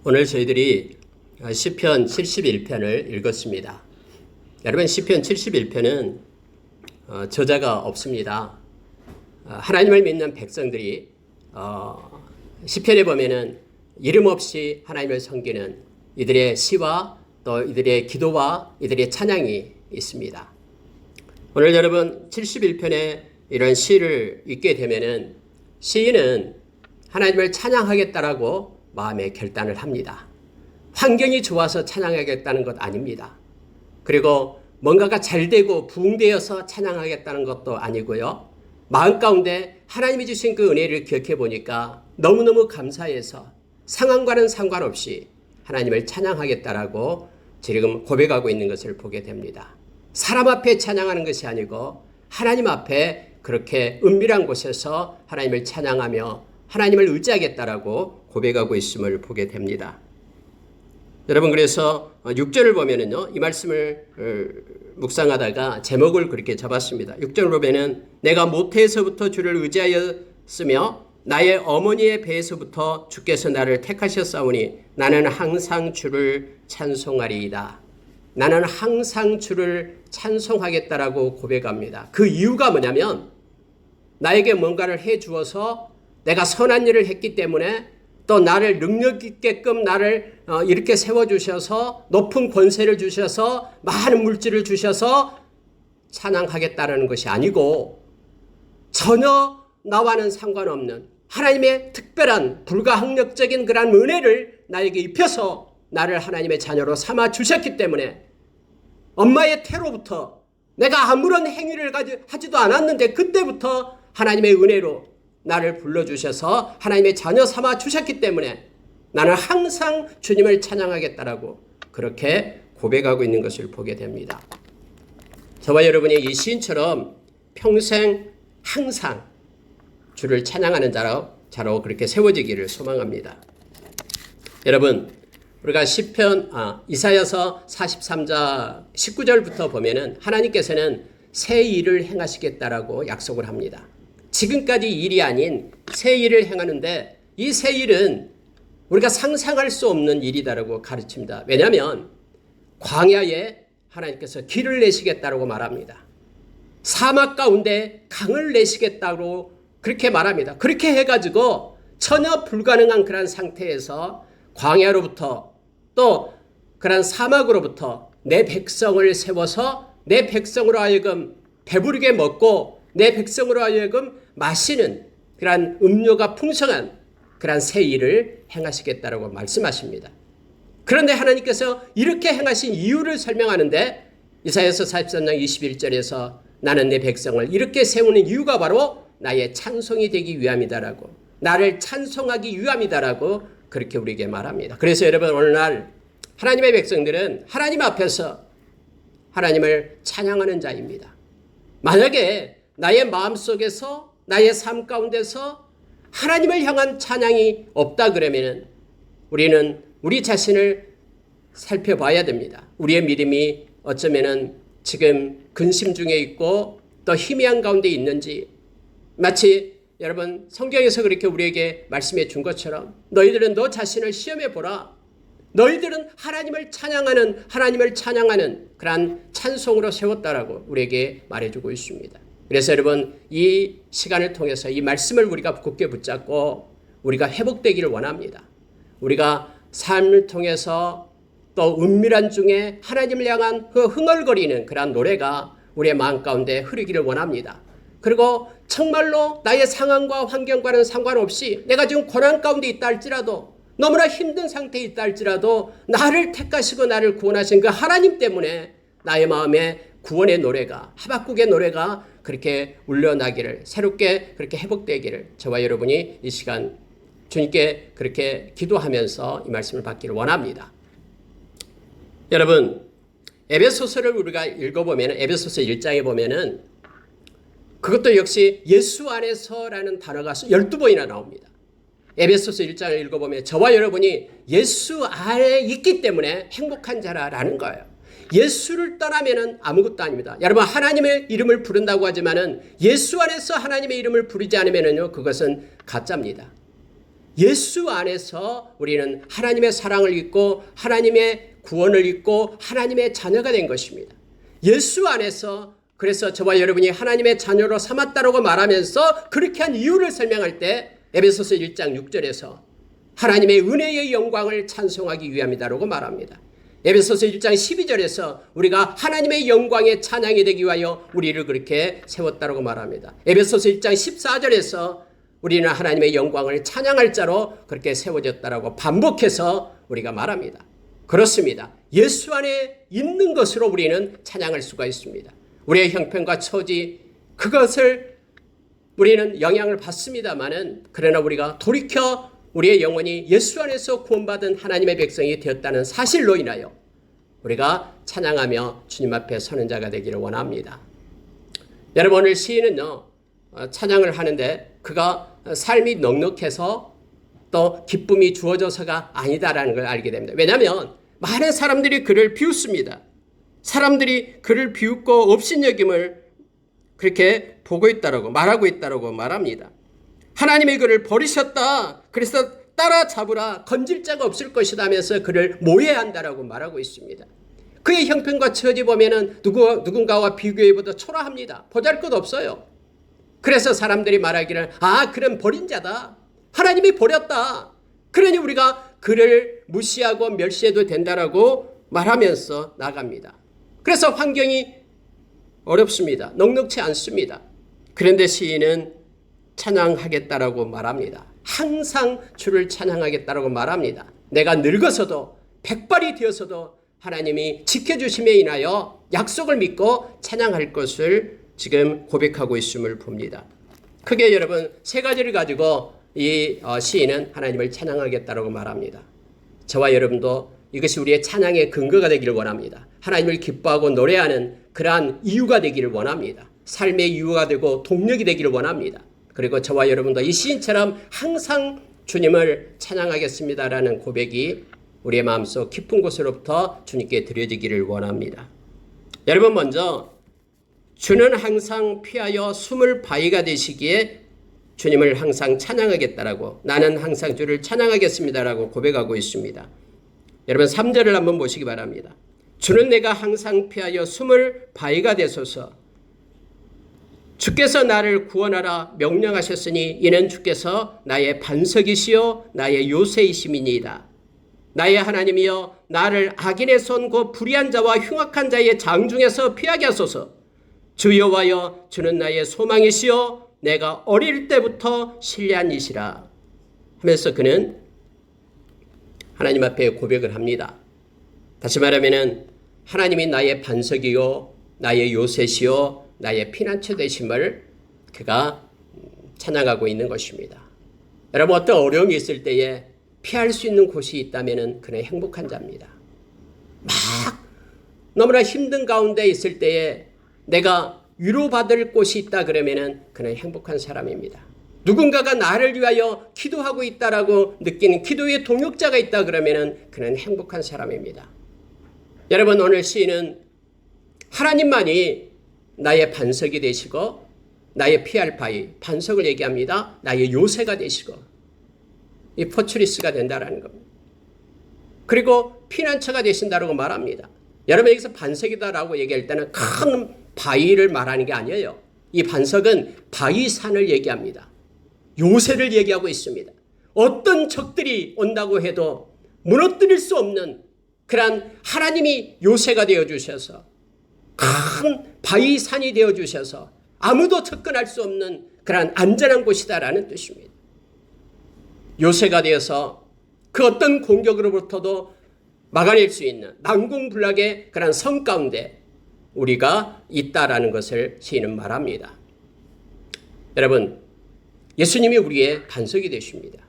오늘 저희들이 시편 71편을 읽었습니다. 여러분, 시편 71편은 저자가 없습니다. 하나님을 믿는 백성들이 시편에 보면은 이름 없이 하나님을 섬기는 이들의 시와 또 이들의 기도와 이들의 찬양이 있습니다. 오늘 여러분 71편의 이런 시를 읽게 되면은 시인은 하나님을 찬양하겠다라고 마음의 결단을 합니다. 환경이 좋아서 찬양하겠다는 것 아닙니다. 그리고 뭔가가 잘 되고 부흥되어서 찬양하겠다는 것도 아니고요. 마음 가운데 하나님이 주신 그 은혜를 기억해 보니까 너무너무 감사해서 상황과는 상관없이 하나님을 찬양하겠다라고 지금 고백하고 있는 것을 보게 됩니다. 사람 앞에 찬양하는 것이 아니고 하나님 앞에 그렇게 은밀한 곳에서 하나님을 찬양하며 하나님을 의지하겠다라고 고백하고 있음을 보게 됩니다. 여러분, 그래서 6절을 보면은요, 이 말씀을 묵상하다가 제목을 그렇게 잡았습니다. 6절을 보면은 내가 모태에서부터 주를 의지하였으며 나의 어머니의 배에서부터 주께서 나를 택하셨사오니 나는 항상 주를 찬송하리이다. 나는 항상 주를 찬송하겠다라고 고백합니다. 그 이유가 뭐냐면 나에게 뭔가를 해 주어서 내가 선한 일을 했기 때문에 또 나를 능력 있게끔 나를 이렇게 세워주셔서 높은 권세를 주셔서 많은 물질을 주셔서 찬양하겠다라는 것이 아니고 전혀 나와는 상관없는 하나님의 특별한 불가항력적인 그런 은혜를 나에게 입혀서 나를 하나님의 자녀로 삼아 주셨기 때문에 엄마의 태로부터 내가 아무런 행위를 하지도 않았는데 그때부터 하나님의 은혜로 나를 불러주셔서 하나님의 자녀 삼아 주셨기 때문에 나는 항상 주님을 찬양하겠다라고 그렇게 고백하고 있는 것을 보게 됩니다. 저와 여러분이 이 시인처럼 평생 항상 주를 찬양하는 자로 그렇게 세워지기를 소망합니다. 여러분, 우리가 시편 이사야서 43장 19절부터 보면은 하나님께서는 새 일을 행하시겠다라고 약속을 합니다. 지금까지 일이 아닌 새 일을 행하는데 이 새 일은 우리가 상상할 수 없는 일이다라고 가르칩니다. 왜냐하면 광야에 하나님께서 길을 내시겠다라고 말합니다. 사막 가운데 강을 내시겠다고 그렇게 말합니다. 그렇게 해가지고 전혀 불가능한 그런 상태에서 광야로부터 또 그런 사막으로부터 내 백성을 세워서 내 백성으로 하여금 배부르게 먹고 내 백성으로 하여금 마시는 그러한 음료가 풍성한 그러한 새 일을 행하시겠다라고 말씀하십니다. 그런데 하나님께서 이렇게 행하신 이유를 설명하는데 이사야서 43장 21절에서 나는 내 백성을 이렇게 세우는 이유가 바로 나의 찬송이 되기 위함이다라고 나를 찬송하기 위함이다라고 그렇게 우리에게 말합니다. 그래서 여러분 오늘날 하나님의 백성들은 하나님 앞에서 하나님을 찬양하는 자입니다. 만약에 나의 마음속에서 나의 삶 가운데서 하나님을 향한 찬양이 없다 그러면 우리는 우리 자신을 살펴봐야 됩니다. 우리의 믿음이 어쩌면은 지금 근심 중에 있고 또 희미한 가운데 있는지 마치 여러분 성경에서 그렇게 우리에게 말씀해 준 것처럼 너희들은 너 자신을 시험해 보라. 너희들은 하나님을 찬양하는 그러한 찬송으로 세웠다라고 우리에게 말해주고 있습니다. 그래서 여러분 이 시간을 통해서 이 말씀을 우리가 굳게 붙잡고 우리가 회복되기를 원합니다. 우리가 삶을 통해서 또 은밀한 중에 하나님을 향한 그 흥얼거리는 그러한 노래가 우리의 마음 가운데 흐르기를 원합니다. 그리고 정말로 나의 상황과 환경과는 상관없이 내가 지금 고난 가운데 있다 할지라도 너무나 힘든 상태에 있다 할지라도 나를 택하시고 나를 구원하신 그 하나님 때문에 나의 마음에 구원의 노래가 하박국의 노래가 그렇게 울려나기를 새롭게 그렇게 회복되기를 저와 여러분이 이 시간 주님께 그렇게 기도하면서 이 말씀을 받기를 원합니다. 여러분 에베소서를 우리가 읽어보면 에베소서 1장에 보면은 그것도 역시 예수 안에서라는 단어가 12번이나 나옵니다. 에베소서 1장을 읽어보면 저와 여러분이 예수 안에 있기 때문에 행복한 자라는 거예요. 예수를 떠나면은 아무것도 아닙니다. 여러분 하나님의 이름을 부른다고 하지만은 예수 안에서 하나님의 이름을 부르지 않으면은요 그것은 가짜입니다. 예수 안에서 우리는 하나님의 사랑을 입고 하나님의 구원을 입고 하나님의 자녀가 된 것입니다. 예수 안에서, 그래서 저와 여러분이 하나님의 자녀로 삼았다라고 말하면서 그렇게 한 이유를 설명할 때 에베소서 1장 6절에서 하나님의 은혜의 영광을 찬송하기 위함이다라고 말합니다. 에베소서 1장 12절에서 우리가 하나님의 영광의 찬양이 되기 위하여 우리를 그렇게 세웠다라고 말합니다. 에베소서 1장 14절에서 우리는 하나님의 영광을 찬양할 자로 그렇게 세워졌다라고 반복해서 우리가 말합니다. 그렇습니다. 예수 안에 있는 것으로 우리는 찬양할 수가 있습니다. 우리의 형편과 처지, 그것을 우리는 영향을 받습니다마는, 그러나 우리가 돌이켜 우리의 영혼이 예수 안에서 구원받은 하나님의 백성이 되었다는 사실로 인하여 우리가 찬양하며 주님 앞에 서는 자가 되기를 원합니다. 여러분, 오늘 시인은요, 찬양을 하는데 그가 삶이 넉넉해서 또 기쁨이 주어져서가 아니다라는 걸 알게 됩니다. 왜냐하면 많은 사람들이 그를 비웃습니다. 사람들이 그를 비웃고 업신여김을 그렇게 보고 있다라고 말하고 있다라고 말합니다. 하나님이 그를 버리셨다. 그래서 따라잡으라. 건질 자가 없을 것이다 하면서 그를 모해한다라고 말하고 있습니다. 그의 형편과 처지 보면은 누군가와 비교해보다 초라합니다. 보잘것 없어요. 그래서 사람들이 말하기를, 그는 버린 자다. 하나님이 버렸다. 그러니 우리가 그를 무시하고 멸시해도 된다라고 말하면서 나갑니다. 그래서 환경이 어렵습니다. 넉넉지 않습니다. 그런데 시인은 찬양하겠다라고 말합니다. 항상 주를 찬양하겠다라고 말합니다. 내가 늙어서도 백발이 되어서도 하나님이 지켜주심에 인하여 약속을 믿고 찬양할 것을 지금 고백하고 있음을 봅니다. 크게 여러분 세 가지를 가지고 이 시인은 하나님을 찬양하겠다라고 말합니다. 저와 여러분도 이것이 우리의 찬양의 근거가 되기를 원합니다. 하나님을 기뻐하고 노래하는 그러한 이유가 되기를 원합니다. 삶의 이유가 되고 동력이 되기를 원합니다. 그리고 저와 여러분도 이 시인처럼 항상 주님을 찬양하겠습니다라는 고백이 우리의 마음속 깊은 곳으로부터 주님께 드려지기를 원합니다. 여러분, 먼저 주는 항상 피하여 숨을 바위가 되시기에 주님을 항상 찬양하겠다라고, 나는 항상 주를 찬양하겠습니다라고 고백하고 있습니다. 여러분 3절을 한번 보시기 바랍니다. 주는 내가 항상 피하여 숨을 바위가 되소서. 주께서 나를 구원하라 명령하셨으니 이는 주께서 나의 반석이시요 나의 요새이심이니이다. 나의 하나님이여, 나를 악인의 손 곧 불의한 자와 흉악한 자의 장 중에서 피하게 하소서. 주 여호와여, 주는 나의 소망이시요 내가 어릴 때부터 신뢰한 이시라 하면서 그는 하나님 앞에 고백을 합니다. 다시 말하면 하나님이 나의 반석이요 나의 요새시요 나의 피난처 되심을 그가 찬양하고 있는 것입니다. 여러분, 어떤 어려움이 있을 때에 피할 수 있는 곳이 있다면 그는 행복한 자입니다. 막 너무나 힘든 가운데 있을 때에 내가 위로받을 곳이 있다 그러면 그는 행복한 사람입니다. 누군가가 나를 위하여 기도하고 있다라고 느끼는 기도의 동역자가 있다 그러면 그는 행복한 사람입니다. 여러분, 오늘 시인은 하나님만이 나의 반석이 되시고 나의 피할 바위, 반석을 얘기합니다. 나의 요새가 되시고 이 포트리스가 된다라는 겁니다. 그리고 피난처가 되신다라고 말합니다. 여러분, 여기서 반석이다라고 얘기할 때는 큰 바위를 말하는 게 아니에요. 이 반석은 바위산을 얘기합니다. 요새를 얘기하고 있습니다. 어떤 적들이 온다고 해도 무너뜨릴 수 없는 그러한 하나님이 요새가 되어주셔서 큰 바위산이 되어주셔서 아무도 접근할 수 없는 그러한 안전한 곳이다라는 뜻입니다. 요새가 되어서 그 어떤 공격으로부터도 막아낼 수 있는 난공불락의 그러한 성 가운데 우리가 있다라는 것을 시인은 말합니다. 여러분, 예수님이 우리의 반석이 되십니다.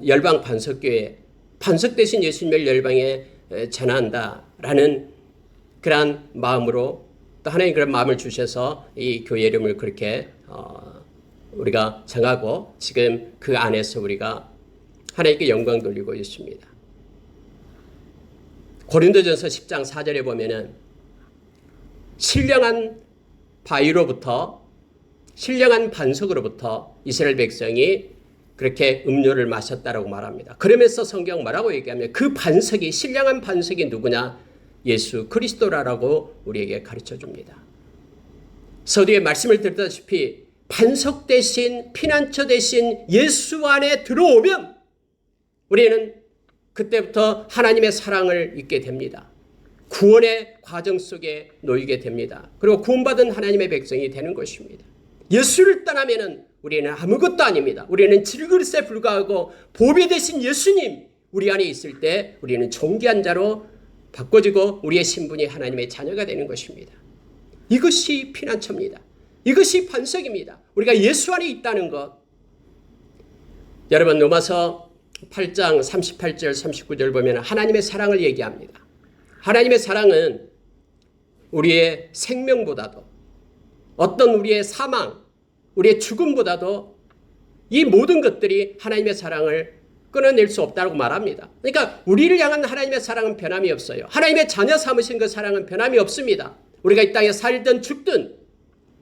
열방 반석교회, 반석 대신 예수님을 열방에 전한다라는 그러한 마음으로 또 하나님 그런 마음을 주셔서 이 교회 이름을 그렇게 우리가 정하고 지금 그 안에서 우리가 하나님께 영광 돌리고 있습니다. 고린도전서 10장 4절에 보면은 신령한 바위로부터, 신령한 반석으로부터 이스라엘 백성이 그렇게 음료를 마셨다라고 말합니다. 그러면서 성경 뭐라고 얘기하면 그 반석이 신령한 반석이 누구냐? 예수 그리스도라고 우리에게 가르쳐 줍니다. 서두에 말씀을 드렸다시피 반석 대신 피난처 대신 예수 안에 들어오면 우리는 그때부터 하나님의 사랑을 잊게 됩니다. 구원의 과정 속에 놓이게 됩니다. 그리고 구원받은 하나님의 백성이 되는 것입니다. 예수를 떠나면은 우리는 아무것도 아닙니다. 우리는 질그릇에 불과하고 보배 대신 예수님 우리 안에 있을 때 우리는 존귀한 자로 바꿔지고 우리의 신분이 하나님의 자녀가 되는 것입니다. 이것이 피난처입니다. 이것이 반석입니다. 우리가 예수 안에 있다는 것. 여러분 로마서 8장 38절 39절 보면 하나님의 사랑을 얘기합니다. 하나님의 사랑은 우리의 생명보다도 어떤 우리의 사망, 우리의 죽음보다도 이 모든 것들이 하나님의 사랑을 끊어낼 수 없다고 말합니다. 그러니까 우리를 향한 하나님의 사랑은 변함이 없어요. 하나님의 자녀 삼으신 그 사랑은 변함이 없습니다. 우리가 이 땅에 살든 죽든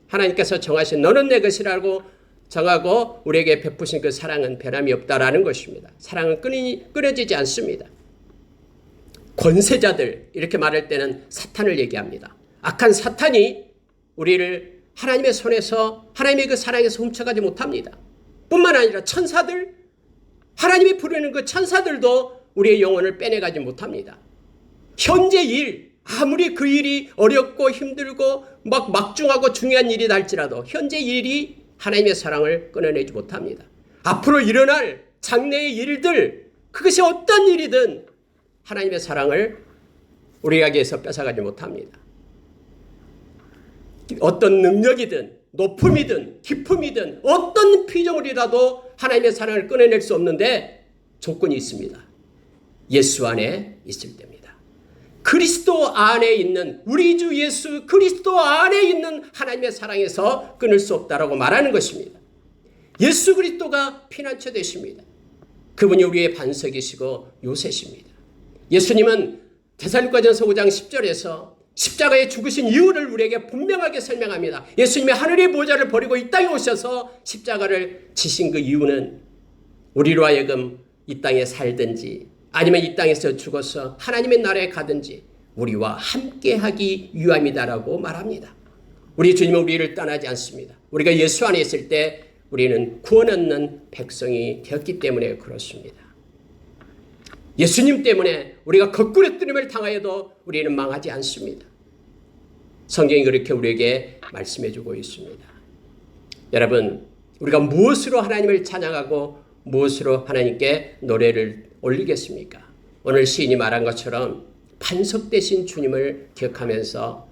하나님께서 정하신 너는 내 것이라고 정하고 우리에게 베푸신 그 사랑은 변함이 없다라는 것입니다. 사랑은 끊어지지 않습니다. 권세자들 이렇게 말할 때는 사탄을 얘기합니다. 악한 사탄이 우리를 하나님의 손에서 하나님의 그 사랑에서 훔쳐가지 못합니다. 뿐만 아니라 천사들 하나님이 부르는 그 천사들도 우리의 영혼을 빼내가지 못합니다. 현재 일 아무리 그 일이 어렵고 힘들고 막중하고 중요한 일이다 할지라도 현재 일이 하나님의 사랑을 끊어내지 못합니다. 앞으로 일어날 장래의 일들 그것이 어떤 일이든 하나님의 사랑을 우리에게서 뺏어가지 못합니다. 어떤 능력이든 높음이든 기품이든 어떤 피조물이라도 하나님의 사랑을 끊어낼 수 없는데 조건이 있습니다. 예수 안에 있을 때입니다. 그리스도 안에 있는 우리 주 예수 그리스도 안에 있는 하나님의 사랑에서 끊을 수 없다라고 말하는 것입니다. 예수 그리스도가 피난처 되십니다. 그분이 우리의 반석이시고 요새십니다. 예수님은 데살로니가전서 5장 10절에서 십자가에 죽으신 이유를 우리에게 분명하게 설명합니다. 예수님이 하늘의 보좌를 버리고 이 땅에 오셔서 십자가를 지신 그 이유는 우리로 하여금 이 땅에 살든지 아니면 이 땅에서 죽어서 하나님의 나라에 가든지 우리와 함께하기 위함이다라고 말합니다. 우리 주님은 우리를 떠나지 않습니다. 우리가 예수 안에 있을 때 우리는 구원 얻는 백성이 되었기 때문에 그렇습니다. 예수님 때문에 우리가 거꾸로 뜨림을 당하여도 우리는 망하지 않습니다. 성경이 그렇게 우리에게 말씀해주고 있습니다. 여러분, 우리가 무엇으로 하나님을 찬양하고 무엇으로 하나님께 노래를 올리겠습니까? 오늘 시인이 말한 것처럼 반석 되신 주님을 기억하면서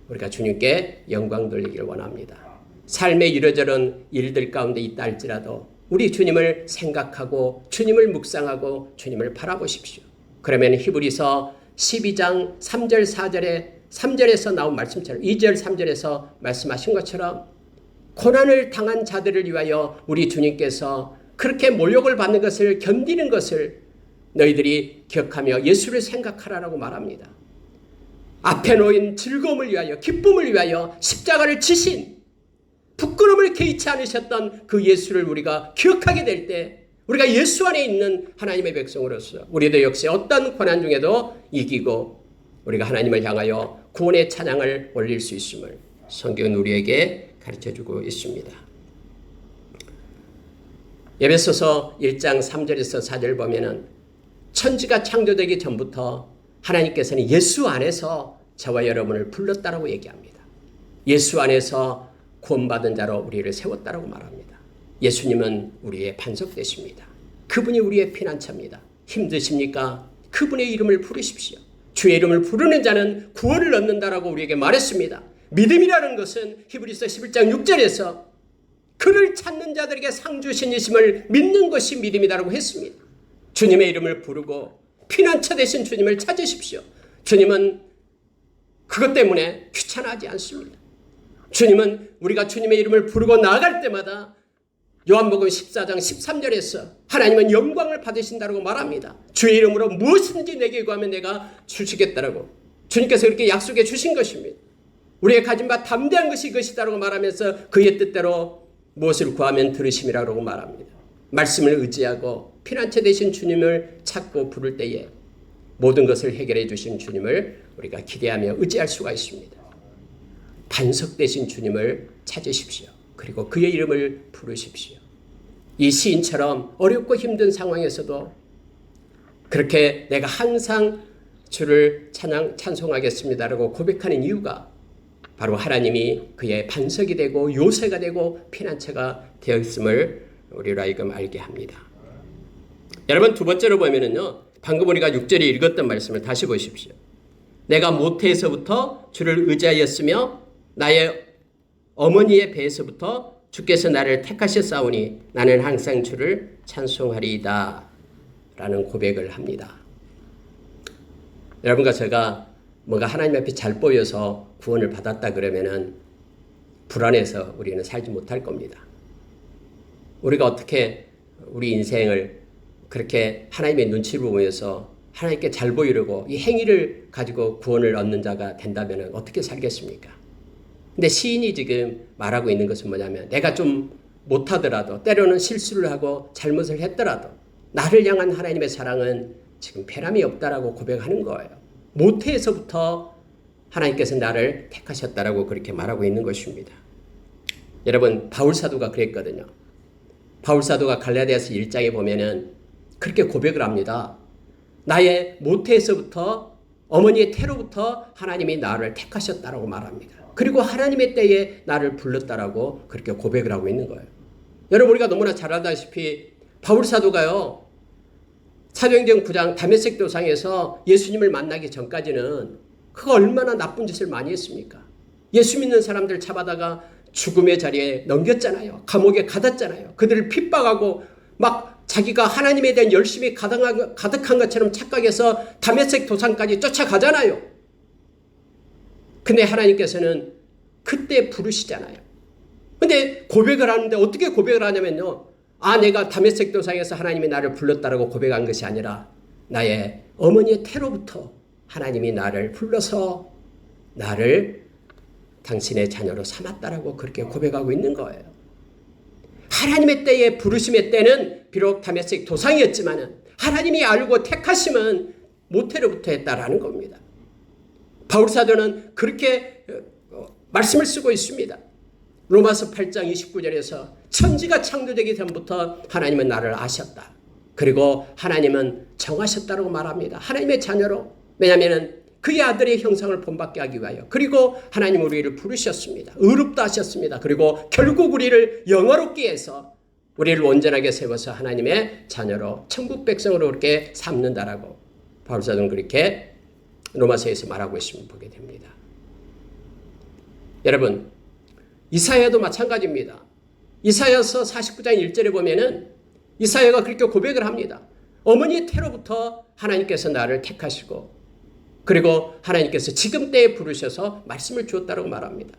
우리가 주님께 영광 돌리기를 원합니다. 삶의 이러저런 일들 가운데 있다 할지라도 우리 주님을 생각하고 주님을 묵상하고 주님을 바라보십시오. 그러면 히브리서 12장 3절 3절에서 나온 말씀처럼 2절 3절에서 말씀하신 것처럼 고난을 당한 자들을 위하여 우리 주님께서 그렇게 모욕을 받는 것을 견디는 것을 너희들이 기억하며 예수를 생각하라라고 말합니다. 앞에 놓인 즐거움을 위하여 기쁨을 위하여 십자가를 지신 부끄러움을 개의치 않으셨던 그 예수를 우리가 기억하게 될 때 우리가 예수 안에 있는 하나님의 백성으로서 우리도 역시 어떤 고난 중에도 이기고 우리가 하나님을 향하여 구원의 찬양을 올릴 수 있음을 성경은 우리에게 가르쳐주고 있습니다. 에베소서 1장 3절에서 4절 보면은 천지가 창조되기 전부터 하나님께서는 예수 안에서 저와 여러분을 불렀다라고 얘기합니다. 예수 안에서 구원받은 자로 우리를 세웠다라고 말합니다. 예수님은 우리의 반석 되십니다. 그분이 우리의 피난처입니다. 힘드십니까? 그분의 이름을 부르십시오. 주의 이름을 부르는 자는 구원을 얻는다라고 우리에게 말했습니다. 믿음이라는 것은 히브리서 11장 6절에서 그를 찾는 자들에게 상 주신 이심을 믿는 것이 믿음이다라고 했습니다. 주님의 이름을 부르고 피난처 되신 주님을 찾으십시오. 주님은 그것 때문에 귀찮아하지 않습니다. 주님은 우리가 주님의 이름을 부르고 나아갈 때마다 요한복음 14장 13절에서 하나님은 영광을 받으신다고 말합니다. 주의 이름으로 무엇인지 내게 구하면 내가 주시겠다라고 주님께서 그렇게 약속해 주신 것입니다. 우리의 가진 바 담대한 것이 이것이다라고 말하면서 그의 뜻대로 무엇을 구하면 들으심이라고 말합니다. 말씀을 의지하고 피난처 되신 주님을 찾고 부를 때에 모든 것을 해결해 주신 주님을 우리가 기대하며 의지할 수가 있습니다. 반석 되신 주님을 찾으십시오. 그리고 그의 이름을 부르십시오. 이 시인처럼 어렵고 힘든 상황에서도 그렇게 내가 항상 주를 찬송하겠습니다라고 고백하는 이유가 바로 하나님이 그의 반석이 되고 요새가 되고 피난처가 되었음을 우리로 하여금 알게 합니다. 여러분, 두 번째로 보면은요, 방금 우리가 6절에 읽었던 말씀을 다시 보십시오. 내가 모태에서부터 주를 의지하였으며 나의 어머니의 배에서부터 주께서 나를 택하셨사오니 나는 항상 주를 찬송하리이다 라는 고백을 합니다. 여러분과 제가 뭔가 하나님 앞에 잘 보여서 구원을 받았다 그러면은 불안해서 우리는 살지 못할 겁니다. 우리가 어떻게 우리 인생을 그렇게 하나님의 눈치를 보면서 하나님께 잘 보이려고 이 행위를 가지고 구원을 얻는 자가 된다면 어떻게 살겠습니까? 근데 시인이 지금 말하고 있는 것은 뭐냐면 내가 좀 못하더라도 때로는 실수를 하고 잘못을 했더라도 나를 향한 하나님의 사랑은 지금 변함이 없다라고 고백하는 거예요. 모태에서부터 하나님께서 나를 택하셨다라고 그렇게 말하고 있는 것입니다. 여러분, 바울사도가 그랬거든요. 바울사도가 갈라디아서 1장에 보면은 그렇게 고백을 합니다. 나의 모태에서부터 어머니의 태로부터 하나님이 나를 택하셨다라고 말합니다. 그리고 하나님의 때에 나를 불렀다라고 그렇게 고백을 하고 있는 거예요. 여러분, 우리가 너무나 잘 알다시피 바울사도가요, 사도행전 9장 다메섹 도상에서 예수님을 만나기 전까지는 그가 얼마나 나쁜 짓을 많이 했습니까? 예수 믿는 사람들 잡아다가 죽음의 자리에 넘겼잖아요. 감옥에 가뒀잖아요. 그들을 핍박하고 막 자기가 하나님에 대한 열심이 가득한 것처럼 착각해서 다메섹 도상까지 쫓아가잖아요. 근데 하나님께서는 그때 부르시잖아요. 근데 고백을 하는데 어떻게 고백을 하냐면요. 내가 다메섹 도상에서 하나님이 나를 불렀다라고 고백한 것이 아니라 나의 어머니의 태로부터 하나님이 나를 불러서 나를 당신의 자녀로 삼았다라고 그렇게 고백하고 있는 거예요. 하나님의 때에 부르심의 때는 비록 다메섹 도상이었지만 하나님이 알고 택하심은 모태로부터 했다라는 겁니다. 바울사도는 그렇게 말씀을 쓰고 있습니다. 로마서 8장 29절에서 천지가 창조되기 전부터 하나님은 나를 아셨다. 그리고 하나님은 정하셨다고 말합니다. 하나님의 자녀로. 왜냐하면 그의 아들의 형상을 본받게 하기 위하여. 그리고 하나님 우리를 부르셨습니다. 의롭다 하셨습니다. 그리고 결국 우리를 영화롭게 해서 우리를 온전하게 세워서 하나님의 자녀로 천국 백성으로 그렇게 삼는다라고 바울사도는 그렇게 로마서에서 말하고 있음을 보게 됩니다. 여러분, 이사야도 마찬가지입니다. 이사야서 49장 1절에 보면은 이사야가 그렇게 고백을 합니다. 어머니의 태로부터 하나님께서 나를 택하시고 그리고 하나님께서 지금 때에 부르셔서 말씀을 주었다고 말합니다.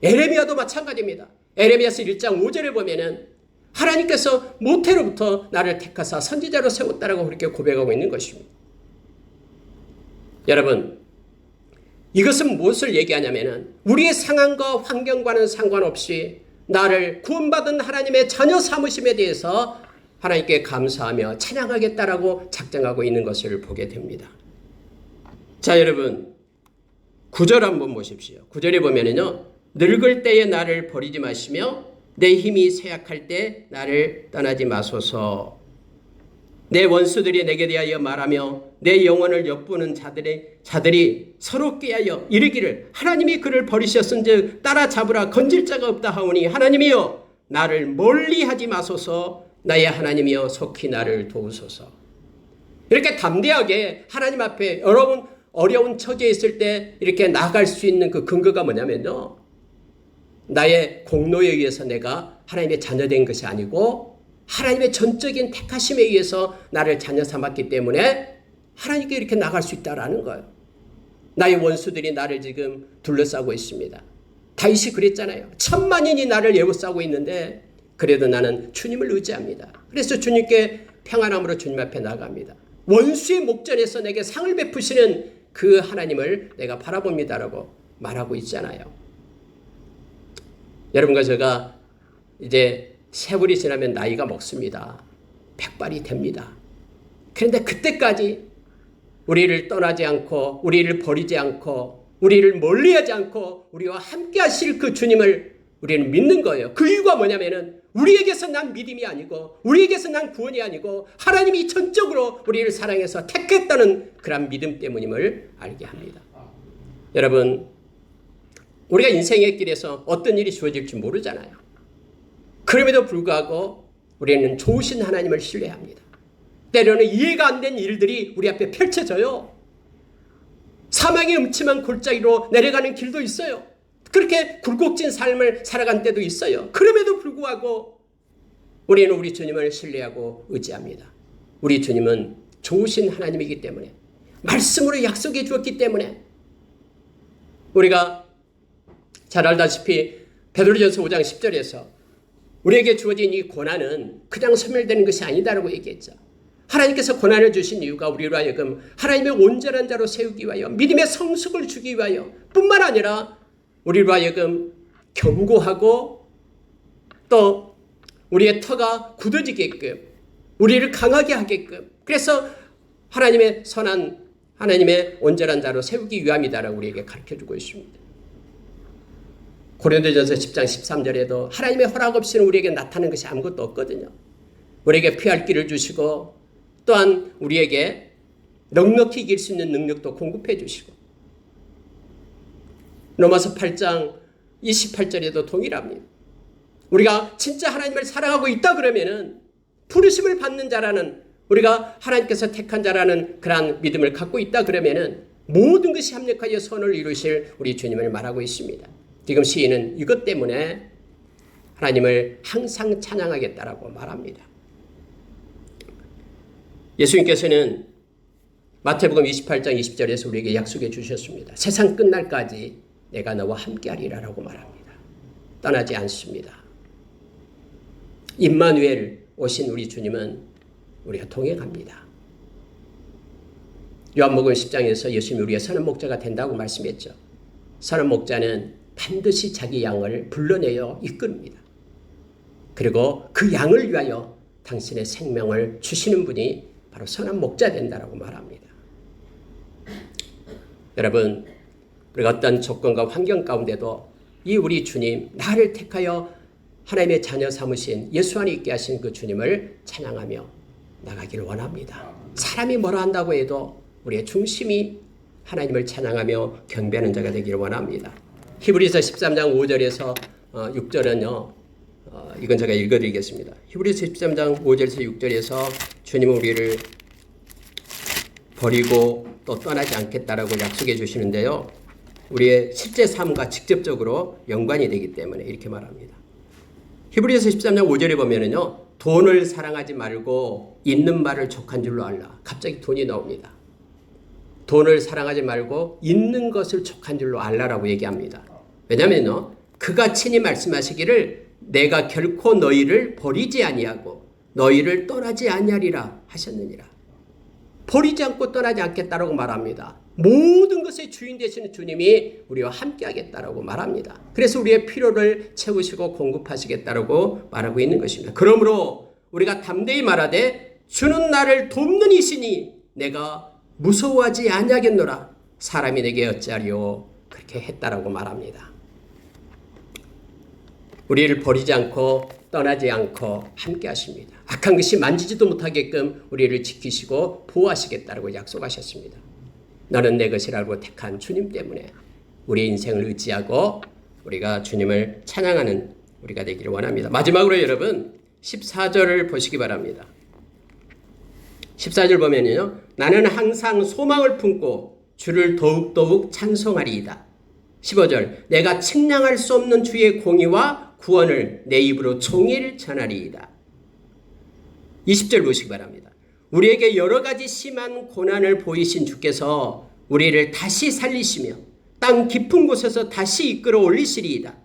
에레미야도 마찬가지입니다. 에레미야서 1장 5절에 보면은 하나님께서 모태로부터 나를 택하사 선지자로 세웠다라고 그렇게 고백하고 있는 것입니다. 여러분, 이것은 무엇을 얘기하냐면은 우리의 상황과 환경과는 상관없이 나를 구원받은 하나님의 자녀 삼으심에 대해서 하나님께 감사하며 찬양하겠다라고 작정하고 있는 것을 보게 됩니다. 자, 여러분, 9절 한번 보십시오. 9절에 보면은요, 늙을 때에 나를 버리지 마시며 내 힘이 쇠약할 때 나를 떠나지 마소서. 내 원수들이 내게 대하여 말하며 내 영혼을 엿보는 자들이 서로 꾀하여 이르기를 하나님이 그를 버리셨은즉 따라잡으라 건질 자가 없다 하오니 하나님이여 나를 멀리하지 마소서. 나의 하나님이여 속히 나를 도우소서. 이렇게 담대하게 하나님 앞에 여러분 어려운 처지에 있을 때 이렇게 나아갈 수 있는 그 근거가 뭐냐면요, 나의 공로에 의해서 내가 하나님의 자녀된 것이 아니고 하나님의 전적인 택하심에 의해서 나를 자녀 삼았기 때문에 하나님께 이렇게 나갈 수 있다라는 거예요. 나의 원수들이 나를 지금 둘러싸고 있습니다. 다윗이 그랬잖아요. 천만인이 나를 에워싸고 있는데 그래도 나는 주님을 의지합니다. 그래서 주님께 평안함으로 주님 앞에 나갑니다. 원수의 목전에서 내게 상을 베푸시는 그 하나님을 내가 바라봅니다라고 말하고 있잖아요. 여러분과 제가 이제 세월이 지나면 나이가 먹습니다. 백발이 됩니다. 그런데 그때까지 우리를 떠나지 않고 우리를 버리지 않고 우리를 멀리하지 않고 우리와 함께 하실 그 주님을 우리는 믿는 거예요. 그 이유가 뭐냐면은 우리에게서 난 믿음이 아니고 우리에게서 난 구원이 아니고 하나님이 전적으로 우리를 사랑해서 택했다는 그런 믿음 때문임을 알게 합니다. 여러분, 우리가 인생의 길에서 어떤 일이 주어질지 모르잖아요. 그럼에도 불구하고 우리는 좋으신 하나님을 신뢰합니다. 때로는 이해가 안 된 일들이 우리 앞에 펼쳐져요. 사망의 음침한 골짜기로 내려가는 길도 있어요. 그렇게 굴곡진 삶을 살아간 때도 있어요. 그럼에도 불구하고 우리는 우리 주님을 신뢰하고 의지합니다. 우리 주님은 좋으신 하나님이기 때문에, 말씀으로 약속해 주었기 때문에, 우리가 잘 알다시피 베드로전서 5장 10절에서 우리에게 주어진 이 고난은 그냥 소멸되는 것이 아니다라고 얘기했죠. 하나님께서 고난을 주신 이유가 우리로 하여금 하나님의 온전한 자로 세우기 위하여, 믿음의 성숙을 주기 위하여 뿐만 아니라 우리로 하여금 견고하고 또 우리의 터가 굳어지게끔, 우리를 강하게 하게끔, 그래서 하나님의 선한, 하나님의 온전한 자로 세우기 위함이다라고 우리에게 가르쳐주고 있습니다. 고린도전서 10장 13절에도 하나님의 허락 없이는 우리에게 나타나는 것이 아무것도 없거든요. 우리에게 피할 길을 주시고 또한 우리에게 넉넉히 이길 수 있는 능력도 공급해 주시고, 로마서 8장 28절에도 동일합니다. 우리가 진짜 하나님을 사랑하고 있다 그러면은 부르심을 받는 자라는, 우리가 하나님께서 택한 자라는 그러한 믿음을 갖고 있다 그러면은 모든 것이 합력하여 선을 이루실 우리 주님을 말하고 있습니다. 지금 시인은 이것 때문에 하나님을 항상 찬양하겠다라고 말합니다. 예수님께서는 마태복음 28장 20절에서 우리에게 약속해 주셨습니다. 세상 끝날까지 내가 너와 함께하리라라고 말합니다. 떠나지 않습니다. 임마누엘 오신 우리 주님은 우리가 동행합니다. 요한복음 10장에서 예수님이 우리의 선한 목자가 된다고 말씀했죠. 선한 목자는 반드시 자기 양을 불러내어 이끕니다. 그리고 그 양을 위하여 당신의 생명을 주시는 분이 바로 선한 목자 된다라고 말합니다. 여러분, 우리가 어떤 조건과 환경 가운데도 이 우리 주님, 나를 택하여 하나님의 자녀 삼으신 예수 안에 있게 하신 그 주님을 찬양하며 나가기를 원합니다. 사람이 뭐라 한다고 해도 우리의 중심이 하나님을 찬양하며 경배하는 자가 되기를 원합니다. 히브리서 13장 5절에서 6절은요. 이건 제가 읽어드리겠습니다. 히브리서 13장 5절에서 6절에서 주님은 우리를 버리고 또 떠나지 않겠다라고 약속해 주시는데요. 우리의 실제 삶과 직접적으로 연관이 되기 때문에 이렇게 말합니다. 히브리서 13장 5절에 보면은요. 돈을 사랑하지 말고 있는 말을 족한 줄로 알라. 갑자기 돈이 나옵니다. 돈을 사랑하지 말고 있는 것을 족한 줄로 알라라고 얘기합니다. 왜냐하면요. 그가 친히 말씀하시기를 내가 결코 너희를 버리지 아니하고 너희를 떠나지 아니하리라 하셨느니라. 버리지 않고 떠나지 않겠다라고 말합니다. 모든 것의 주인 되시는 주님이 우리와 함께 하겠다라고 말합니다. 그래서 우리의 필요를 채우시고 공급하시겠다라고 말하고 있는 것입니다. 그러므로 우리가 담대히 말하되 주는 나를 돕는 이시니 내가 무서워하지 아니하겠노라. 사람이 내게 어찌하리요. 그렇게 했다라고 말합니다. 우리를 버리지 않고 떠나지 않고 함께 하십니다. 악한 것이 만지지도 못하게끔 우리를 지키시고 보호하시겠다고 약속하셨습니다. 너는 내 것이라고 택한 주님 때문에 우리의 인생을 의지하고 우리가 주님을 찬양하는 우리가 되기를 원합니다. 마지막으로 여러분 14절을 보시기 바랍니다. 14절 보면요. 나는 항상 소망을 품고 주를 더욱더욱 찬송하리이다. 15절 내가 측량할 수 없는 주의 공의와 구원을 내 입으로 종일 전하리이다. 20절 보시기 바랍니다. 우리에게 여러 가지 심한 고난을 보이신 주께서 우리를 다시 살리시며 땅 깊은 곳에서 다시 이끌어 올리시리이다.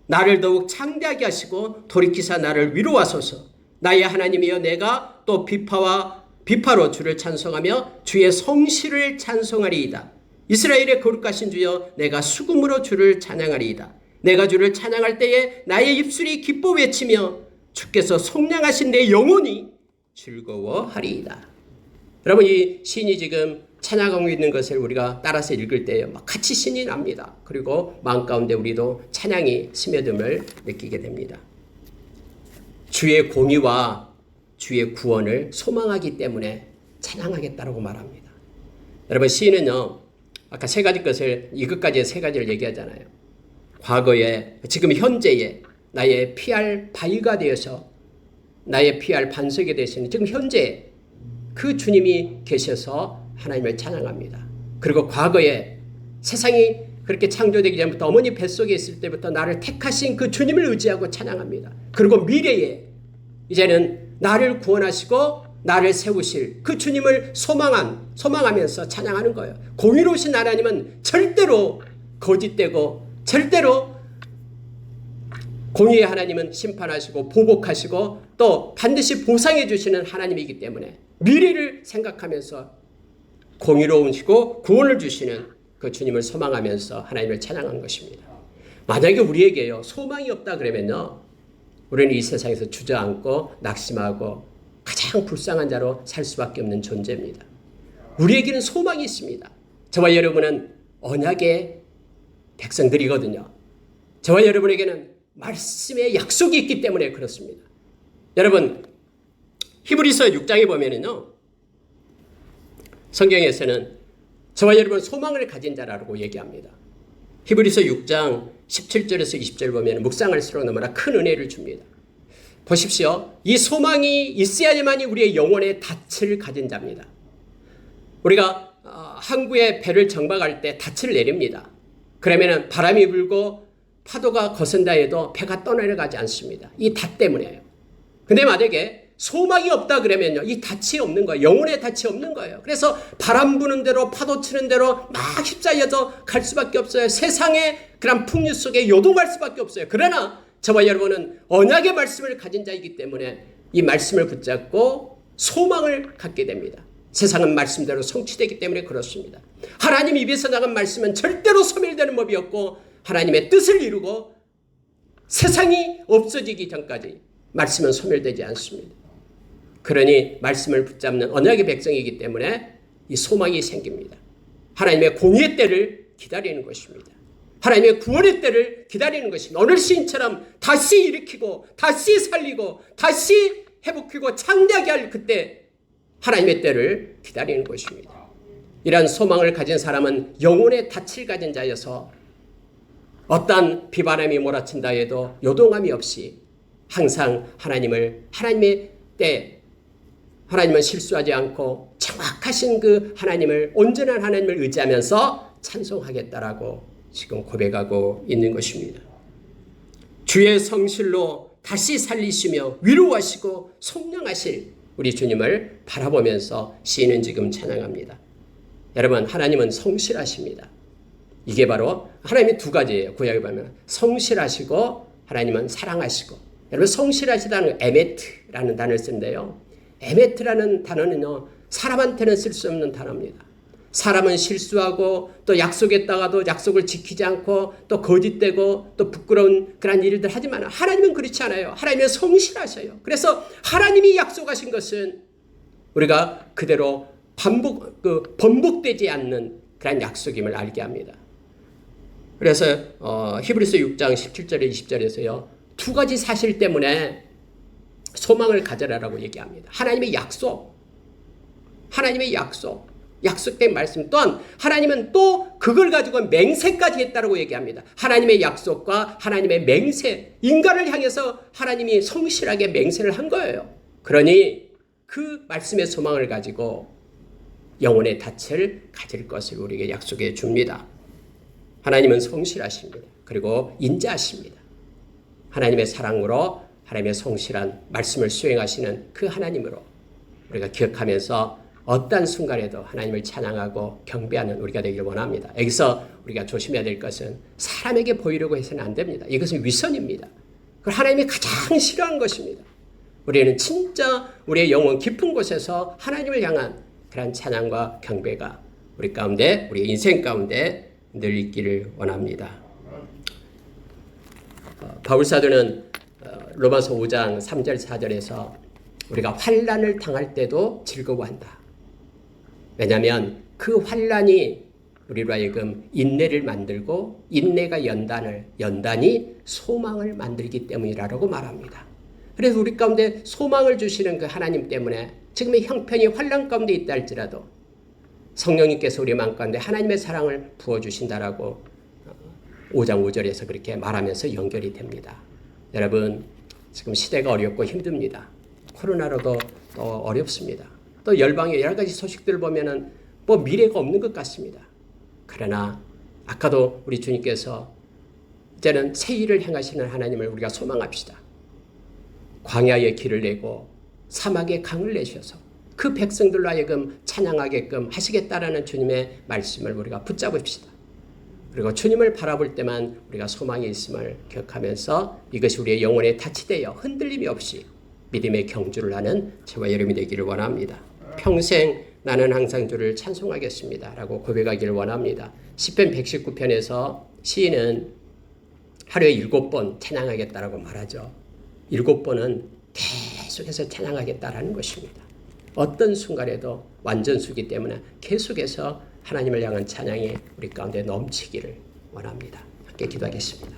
나를 더욱 창대하게 하시고 돌이키사 나를 위로하소서. 나의 하나님이여 내가 또 비파로 주를 찬송하며 주의 성실을 찬송하리이다. 이스라엘의 거룩하신 주여 내가 수금으로 주를 찬양하리이다. 내가 주를 찬양할 때에 나의 입술이 기뻐 외치며 주께서 속량하신 내 영혼이 즐거워하리이다. 여러분, 이 시인이 지금 찬양하고 있는 것을 우리가 따라서 읽을 때 막 같이 신이 납니다. 그리고 마음 가운데 우리도 찬양이 스며듦을 느끼게 됩니다. 주의 공의와 주의 구원을 소망하기 때문에 찬양하겠다라고 말합니다. 여러분, 시인은요, 아까 세 가지 것을, 이것까지 세 가지를 얘기하잖아요. 과거에, 지금 현재에 나의 피할 바위가 되어서 나의 피할 반석이 되시는 지금 현재 그 주님이 계셔서 하나님을 찬양합니다. 그리고 과거에 세상이 그렇게 창조되기 전부터 어머니 뱃속에 있을 때부터 나를 택하신 그 주님을 의지하고 찬양합니다. 그리고 미래에 이제는 나를 구원하시고 나를 세우실 그 주님을 소망하면서 찬양하는 거예요. 공의로우신 하나님은 절대로 거짓되고 절대로 공의의 하나님은 심판하시고 보복하시고 또 반드시 보상해 주시는 하나님이기 때문에 미래를 생각하면서 공의로우시고 구원을 주시는 그 주님을 소망하면서 하나님을 찬양한 것입니다. 만약에 우리에게요 소망이 없다 그러면요 우리는 이 세상에서 주저앉고 낙심하고 가장 불쌍한 자로 살 수밖에 없는 존재입니다. 우리에게는 소망이 있습니다. 저와 여러분은 언약의 백성들이거든요. 저와 여러분에게는 말씀의 약속이 있기 때문에 그렇습니다. 여러분, 히브리서 6장에 보면은요, 성경에서는 저와 여러분 소망을 가진 자라고 얘기합니다. 히브리서 6장 17절에서 20절 보면 묵상할수록 너무나 큰 은혜를 줍니다. 보십시오. 이 소망이 있어야지만이 우리의 영혼의 닻을 가진 자입니다. 우리가 항구에 배를 정박할 때 닻을 내립니다. 그러면 바람이 불고 파도가 거센다 해도 배가 떠내려가지 않습니다. 이 닻 때문에요. 근데 만약에 소망이 없다 그러면요, 이 닻이 없는 거예요. 영혼의 닻이 없는 거예요. 그래서 바람 부는 대로 파도 치는 대로 막 휩싸여서 갈 수밖에 없어요. 세상의 그런 풍류 속에 요동할 수밖에 없어요. 그러나 저와 여러분은 언약의 말씀을 가진 자이기 때문에 이 말씀을 붙잡고 소망을 갖게 됩니다. 세상은 말씀대로 성취되기 때문에 그렇습니다. 하나님 입에서 나간 말씀은 절대로 소멸되는 법이 없고 하나님의 뜻을 이루고 세상이 없어지기 전까지 말씀은 소멸되지 않습니다. 그러니 말씀을 붙잡는 언약의 백성이기 때문에 이 소망이 생깁니다. 하나님의 공의의 때를 기다리는 것입니다. 하나님의 구원의 때를 기다리는 것입니다. 오늘 시인처럼 다시 일으키고 다시 살리고 다시 회복하고 창대하게 할 그때 하나님의 때를 기다리는 것입니다. 이러한 소망을 가진 사람은 영혼의 닻을 가진 자여서 어떠한 비바람이 몰아친다 해도 요동함이 없이 항상 하나님의 때 하나님은 실수하지 않고 정확하신 그 하나님을 온전한 하나님을 의지하면서 찬송하겠다라고 지금 고백하고 있는 것입니다. 주의 성실로 다시 살리시며 위로하시고 속량하실 우리 주님을 바라보면서 시인은 지금 찬양합니다. 여러분, 하나님은 성실하십니다. 이게 바로 하나님의 두 가지예요. 구약에 보면 성실하시고 하나님은 사랑하시고. 여러분, 성실하시다는 에메트라는 단어를 쓰는데요. 에메트라는 단어는요, 사람한테는 쓸 수 없는 단어입니다. 사람은 실수하고 또 약속했다가도 약속을 지키지 않고 또 거짓되고 또 부끄러운 그런 일들 하지만 하나님은 그렇지 않아요. 하나님은 성실하셔요. 그래서 하나님이 약속하신 것은 우리가 그대로 번복되지 않는 그런 약속임을 알게 합니다. 그래서 히브리서 6장 17절에 20절에서요. 두 가지 사실 때문에 소망을 가져라라고 얘기합니다. 하나님의 약속, 약속된 말씀 또한 하나님은 또 그걸 가지고 맹세까지 했다라고 얘기합니다. 하나님의 약속과 하나님의 맹세, 인간을 향해서 하나님이 성실하게 맹세를 한 거예요. 그러니 그 말씀의 소망을 가지고 영혼의 닻을 가질 것을 우리에게 약속해 줍니다. 하나님은 성실하십니다. 그리고 인자하십니다. 하나님의 사랑으로 하나님의 성실한 말씀을 수행하시는 그 하나님으로 우리가 기억하면서 어떤 순간에도 하나님을 찬양하고 경배하는 우리가 되기를 원합니다. 여기서 우리가 조심해야 될 것은 사람에게 보이려고 해서는 안 됩니다. 이것은 위선입니다. 그걸 하나님이 가장 싫어하는 것입니다. 우리는 진짜 우리의 영혼 깊은 곳에서 하나님을 향한 그런 찬양과 경배가 우리 가운데, 우리 인생 가운데 늘 있기를 원합니다. 바울 사도는 로마서 5장 3절 4절에서 우리가 환난을 당할 때도 즐거워한다. 왜냐하면 그 환난이 우리로 하여금 인내를 만들고 인내가 연단이 소망을 만들기 때문이라고 말합니다. 그래서 우리 가운데 소망을 주시는 그 하나님 때문에 지금의 형편이 환난 가운데 있다 할지라도 성령님께서 우리 마음 가운데 하나님의 사랑을 부어주신다라고 5장 5절에서 그렇게 말하면서 연결이 됩니다. 여러분, 지금 시대가 어렵고 힘듭니다. 코로나로도 또 어렵습니다. 또 열방의 여러 가지 소식들을 보면은 뭐 미래가 없는 것 같습니다. 그러나 아까도 우리 주님께서 이제는 새 일을 행하시는 하나님을 우리가 소망합시다. 광야에 길을 내고 사막에 강을 내셔서 그 백성들로 하여금 찬양하게끔 하시겠다라는 주님의 말씀을 우리가 붙잡읍시다. 그리고 주님을 바라볼 때만 우리가 소망이 있음을 기억하면서 이것이 우리의 영혼에 타치되어 흔들림이 없이 믿음의 경주를 하는 저와 여러분이 되기를 원합니다. 평생 나는 항상 주를 찬송하겠습니다 라고 고백하기를 원합니다. 시편 119편에서 시인은 하루에 7번 찬양하겠다라고 말하죠. 7번은 계속해서 찬양하겠다라는 것입니다. 어떤 순간에도 완전수기 때문에 계속해서 하나님을 향한 찬양이 우리 가운데 넘치기를 원합니다. 함께 기도하겠습니다.